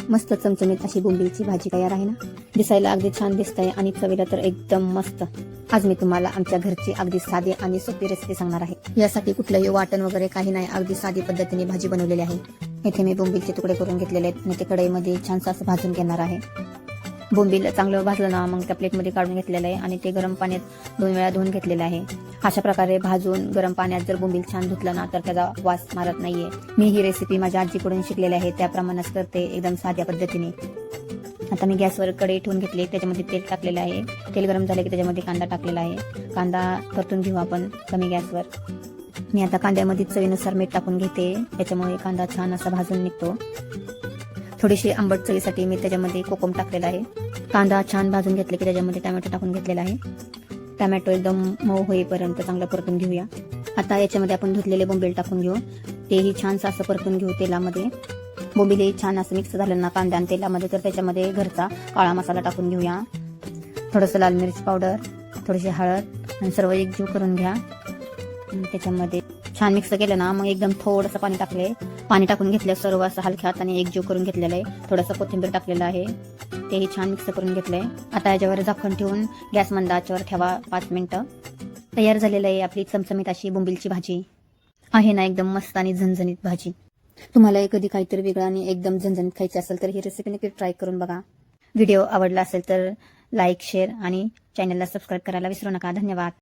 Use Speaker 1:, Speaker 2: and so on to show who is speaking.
Speaker 1: मस्त चमचमीत अशी बोंबीलची भाजी तयार आहे ना। दिसायला अगदी छान दिसतंय आणि चवीला तर एकदम मस्त। आज मी तुम्हाला आमच्या घरची अगदी साधी आणि सोपी रेसिपी सांगणार आहे। यासाठी कुठलंही वाटण वगैरे काही नाही, अगदी साधी पद्धतीने भाजी बनवलेली आहे। इथे मी बोंबीलचे तुकडे करून घेतलेले आहेत आणि ते कढईमध्ये छानसं असं भाजून घेणार आहे। बोंबील चांगलं भाजलं ना मग त्या प्लेटमध्ये काढून घेतलेलं आहे आणि ते गरम पाण्यात 2 वेळा धुवून घेतलेलं आहे। अशा प्रकारे भाजून गरम पाण्यात जर बोंबील छान धुतलं ना तर त्याचा वास मारत नाहीये। मी ही रेसिपी माझ्या आजीकडून शिकलेली आहे, त्याप्रमाणेच करते एकदम साध्या पद्धतीने। आता मी गॅसवर कढई ठेवून घेतली, त्याच्यामध्ये तेल टाकलेलं आहे। तेल गरम झाले की त्याच्यामध्ये कांदा टाकलेला आहे। कांदा परतून घेऊ आपण कमी गॅसवर। मी आता कांद्यामध्ये चवीनुसार मीठ टाकून घेते, त्याच्यामुळे कांदा छान असा भाजून निघतो। थोडीशी आंबट चवीसाठी मी त्याच्यामध्ये कोकम टाकलेला आहे। कांदा छान भाजून घेतले की त्याच्यामध्ये टोमॅटो टाकून घेतलेला आहे। टोमॅटो एकदम मऊ होईपर्यंत चांगलं परतून घेऊया। आता याच्यामध्ये आपण धुतलेले बोंबील टाकून घेऊ, तेही छान असं परतून घेऊ तेलामध्ये। बोंबील छान असं मिक्स झालं ना कांदा आणि तेलामध्ये तर त्याच्यामध्ये घरचा काळा मसाला टाकून घेऊया। थोडंसं लाल मिरची पावडर, थोडीशी हळद आणि सर्व एकजीव करून घ्या। त्याच्यामध्ये छान मिक्स केलं ना मग एकदम थोडंसं पाणी टाकून घेतलं, सर्व असं हलक्या हाताने एकजीव करून घेतलेलं आहे। थोडंसं कोथिंबीर टाकलेलं आहे, तेही छान मिक्स करून घेतलंय। आता याच्यावर झाकण ठेवून गॅस मंद आचेवर ठेवा 5 मिनिटं। तयार झालेलं आहे आपली चमचमीत अशी बोंबीलची भाजी आहे ना, एकदम मस्त आणि झणझणीत भाजी। तुम्हाला कधी काहीतरी वेगळं आणि एकदम झणझणीत खायचं असेल तर ही रेसिपी नक्की ट्राय करून बघा। व्हिडिओ आवडला असेल तर लाईक, शेअर आणि चॅनलला सबस्क्राईब करायला विसरू नका। धन्यवाद।